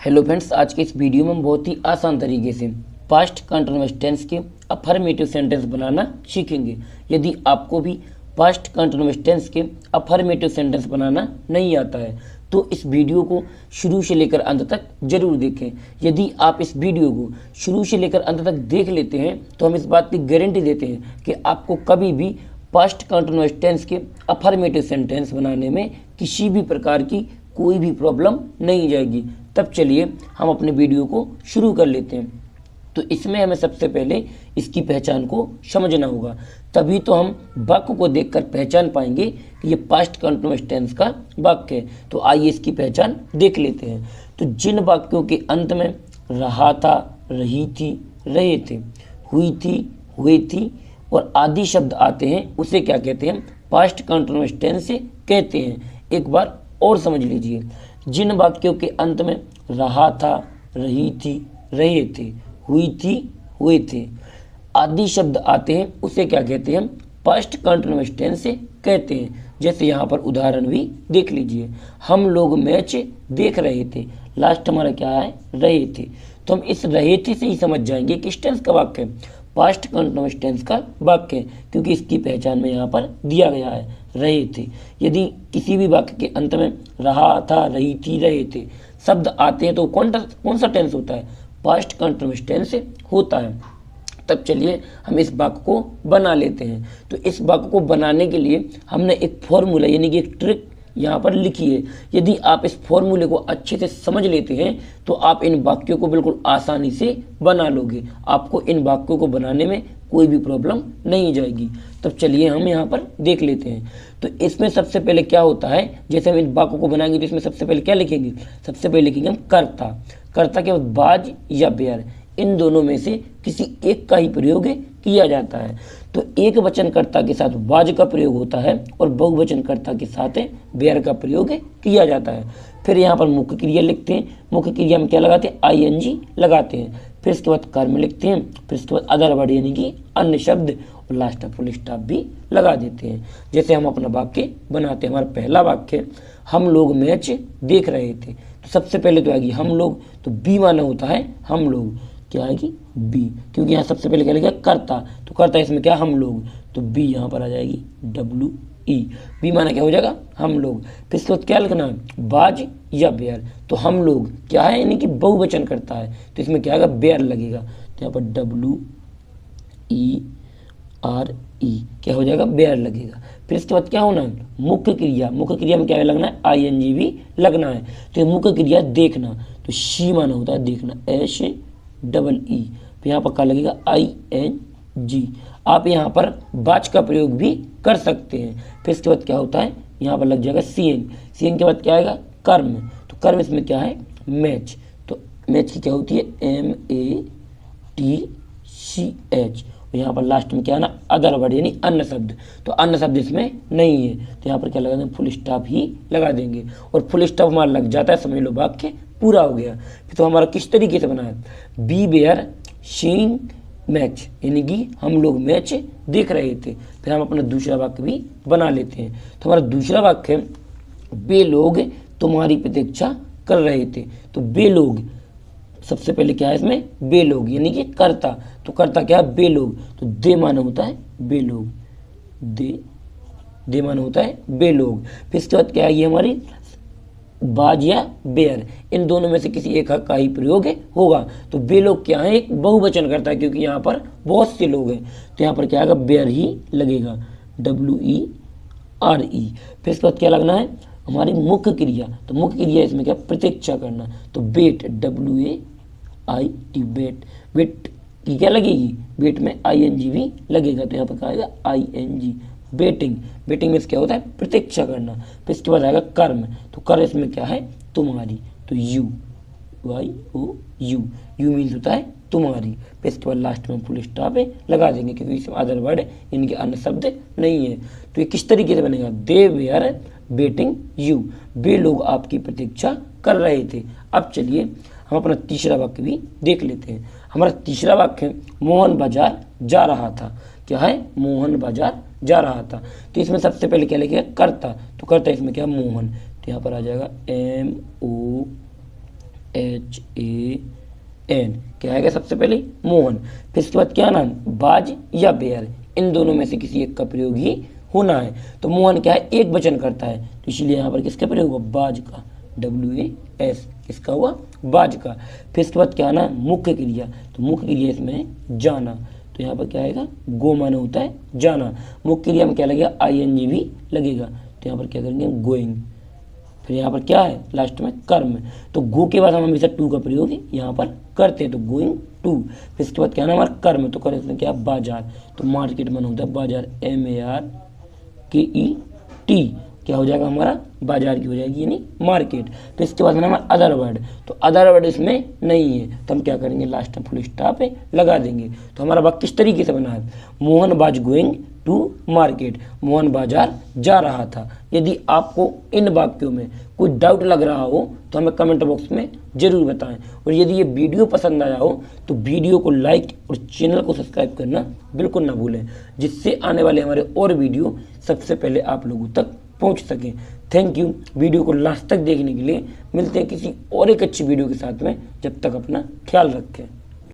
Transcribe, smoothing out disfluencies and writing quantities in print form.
Hello friends, आज के इस वीडियो में हम बहुत ही आसान तरीके से पास्ट कंटिन्यूअस टेंस के अफर्मेटिव सेंटेंस बनाना सीखेंगे। यदि आपको भी पास्ट कंटिन्यूअस टेंस के अफर्मेटिव सेंटेंस बनाना नहीं आता है तो इस वीडियो को शुरू से लेकर अंत तक जरूर देखें। यदि आप इस वीडियो को शुरू से लेकर अंत तक देख लेते हैं तो हम इस बात की गारंटी देते हैं कि आपको कभी भी पास्ट कंटिन्यूअस टेंस के अफर्मेटिव सेंटेंस बनाने में किसी भी प्रकार की कोई भी प्रॉब्लम नहीं जाएगी। तब चलिए हम अपने वीडियो को शुरू कर लेते हैं। तो इसमें हमें सबसे पहले इसकी पहचान को समझना होगा, तभी तो हम वाक्य को देखकर पहचान पाएंगे कि ये पास्ट कंटिन्यूअस टेंस का वाक्य है। तो आइए इसकी पहचान देख लेते हैं। तो जिन वाक्यों के अंत में रहा था, रही थी, रहे थे, हुई थी, हुए थी और आदि शब्द आते हैं उसे क्या कहते हैं? पास्ट कंटिन्यूअस टेंस से कहते हैं। एक बार और समझ लीजिए, जिन वाक्यों के अंत में रहा था, रही थी, रहे थे, हुई थी, हुए थे, आदि शब्द आते हैं उसे क्या कहते हैं? पास्ट कंटिन्यूअस टेंस से कहते हैं। जैसे यहाँ पर उदाहरण भी देख लीजिए, हम लोग मैच देख रहे थे, लास्ट हमारा क्या है? रहे थे। तो हम इस रहे थे से ही समझ जाएंगे किस टेंस का वाक्य है? पास्ट कंटिन्यूअस टेंस का वाक्य है, क्योंकि इसकी पहचान में यहाँ पर दिया गया है, रहे थे। यदि किसी भी वाक्य के अंत में रहा था, रही थी, रहे थे शब्द आते हैं तो कौन सा टेंस होता है? पास्ट कंटिन्यूअस टेंस होता है। तब चलिए हम इस वाक्य को बना लेते हैं। तो इस वाक्य को बनाने के लिए हमने एक फॉर्मूला यानी कि एक ट्रिक यहाँ पर लिखी है। यदि आप इस फॉर्मूले को अच्छे से समझ लेते हैं तो आप इन वाक्यों को बिल्कुल आसानी से बना लोगे। आपको इन वाक्यों को बनाने में कोई भी प्रॉब्लम नहीं जाएगी। तब चलिए हम यहाँ पर देख लेते हैं। तो इसमें सबसे पहले क्या होता है, जैसे हम इन वाक्यों को बनाएंगे तो इसमें सबसे पहले क्या लिखेंगे? सबसे पहले लिखेंगे हम कर्ता। कर्ता के बाद बाज या बेयर, इन दोनों में से किसी एक का ही प्रयोग किया जाता है। तो एक वचनकर्ता के साथ वाज का प्रयोग होता है और बहुवचनकर्ता के साथ बेयर का प्रयोग किया जाता है। फिर यहाँ पर मुख्य क्रिया लिखते हैं। मुख्य क्रिया में क्या लगाते हैं? आईएनजी लगाते हैं। फिर इसके बाद कर्म लिखते हैं। फिर इसके बाद अदर वर्ड यानी कि अन्य शब्द, और लास्ट फुल स्टॉप भी लगा देते हैं। जैसे हम अपना वाक्य बनाते हैं। हमारा पहला वाक्य, हम लोग मैच देख रहे थे। तो सबसे पहले तो आएगी हम लोग, तो बी माना होता है हम लोग, क्या आएगी? बी, क्योंकि यहाँ सबसे पहले क्या लिखा? कर्ता। तो कर्ता इसमें क्या? हम लोग, तो बी यहाँ पर आ जाएगी डब्ल्यू ई। बी माना क्या हो जाएगा? हम लोग। फिर इसके बाद क्या लिखना है? बाज या बेयर। तो हम लोग क्या है? यानी कि बहुवचन करता है, तो इसमें क्या आएगा? बेयर लगेगा। तो यहाँ पर डब्ल्यू ई आर ई क्या हो जाएगा? बेयर लगेगा। फिर इसके बाद क्या होना है? मुख्य क्रिया। मुख्य क्रिया में क्या लगना है? आईएनजी भी लगना है। तो ये मुख्य क्रिया देखना, तो शी माना होता है देखना, एस डबल ई। तो यहाँ पर क्या लगेगा? आईएनजी। आप यहाँ पर बाज का प्रयोग भी कर सकते हैं। फिर इसके बाद क्या होता है? यहाँ पर लग जाएगा सीएन। सीएन के बाद क्या आएगा? कर्म। तो कर्म इसमें क्या है? मैच। तो मैच की क्या होती है? MATCH। यहाँ पर लास्ट में क्या है ना? अदर वर्ड यानी अन्य शब्द। तो अन्य शब्द इसमें नहीं है, तो यहाँ पर क्या लगा देंगे? फुल स्टॉप ही लगा देंगे। और फुल स्टॉप हमारा लग जाता है, समझ लो वाक्य पूरा हो गया। फिर तो हमारा किस तरीके से बना है? बी बेयर सीइंग मैच, यानी कि हम लोग मैच देख रहे थे। फिर हम अपना दूसरा वाक्य भी बना लेते हैं। तो हमारा दूसरा वाक्य है, वे लोग तुम्हारी प्रतीक्षा कर रहे थे। तो वे लोग सबसे पहले क्या है इसमें? बे लोग, यानी कि कर्ता। तो कर्ता क्या है? बे लोग। तो दे माना होता है बे लोग, दे माना होता है बे लोग। फिर इसके बाद क्या है? ये हमारी बाज या बेयर, इन दोनों में से किसी एक का ही प्रयोग होगा। तो बे लोग क्या है? एक बहुवचन करता है, क्योंकि यहाँ पर बहुत से लोग हैं। तो यहाँ पर क्या आएगा? बेयर ही लगेगा, WERE। फिर इसके बाद क्या लगना है? हमारी मुख्य क्रिया। तो मुख्य क्रिया इसमें क्या? प्रतीक्षा करना। तो वेट, WAIT, वेट। वेट की क्या लगेगी? वेट में ING भी लगेगा। तो यहाँ पर क्या आएगा? ING, waiting. वेटिंग में क्या होता है? प्रतीक्षा करना। फिर इसके बाद आएगा कर्म। तो कर्म इसमें क्या है? तुम्हारी। तो YOU, यू मीन्स होता है तुम्हारी। फिर इसके बाद लास्ट में फुल स्टॉप लगा देंगे, क्योंकि इसमें अदर वर्ड इनके अन्य शब्द नहीं है। तो ये किस तरीके से बनेगा? दे वेयर वेटिंग यू, वे लोग आपकी प्रतीक्षा कर रहे थे। अब चलिए हम अपना तीसरा वाक्य भी देख लेते हैं। हमारा तीसरा वाक्य, मोहन बाजार जा रहा था। क्या है? मोहन बाजार जा रहा था। तो इसमें सबसे पहले क्या लिखेगा? कर्ता। तो कर्ता इसमें क्या? मोहन। तो यहाँ पर आ जाएगा HAN, क्या आएगा सबसे पहले मोहन। फिर इसके बाद क्या नाम, बाज या बेयर, इन दोनों में से किसी एक का प्रयोग ही होना है। तो मोहन क्या है, एक वचन करता है, तो इसलिए यहाँ पर किसका प्रयोग हुआ, बाज का, WAS, किसका हुआ, बाज का। फिर इसके बाद क्या ना, मुख्य क्रिया, तो मुख्य क्रिया इसमें है जाना, तो यहाँ पर क्या आएगा, गो माने होता है जाना। मुख्य क्रिया में क्या लगेगा, ING भी लगेगा, तो यहाँ पर क्या करेंगे, गोइंग। फिर यहाँ पर क्या है, लास्ट में कर्म, तो गो के बाद हम हमेशा टू का प्रयोग यहाँ पर करते हैं, तो गोइंग टू। फिर इसके बाद क्या ना, हमारा कर्म, तो कर इसमें क्या, बाजार, तो मार्केट मन होता है बाजार, MARKET, क्या हो जाएगा हमारा, बाजार की हो जाएगी यानी मार्केट। फिर इसके बाद हमारा अदर वर्ड, तो अदर वर्ड इसमें नहीं है, तो हम क्या करेंगे, लास्ट में फुल स्टॉप लगा देंगे। तो हमारा वाक्य किस तरीके से बना है, Mohan was going to market, Mohan बाजार जा रहा था। यदि आपको इन वाक्यों में कोई डाउट लग रहा हो तो हमें कमेंट बॉक्स में जरूर बताएं, और यदि ये वीडियो पसंद आया हो तो वीडियो को लाइक और चैनल को सब्सक्राइब करना बिल्कुल ना भूलें, जिससे आने वाले हमारे और वीडियो सबसे पहले आप लोगों तक पहुंच सके। थैंक यू वीडियो को लास्ट तक देखने के लिए। मिलते हैं किसी और एक अच्छी वीडियो के साथ में, जब तक अपना ख्याल रखें।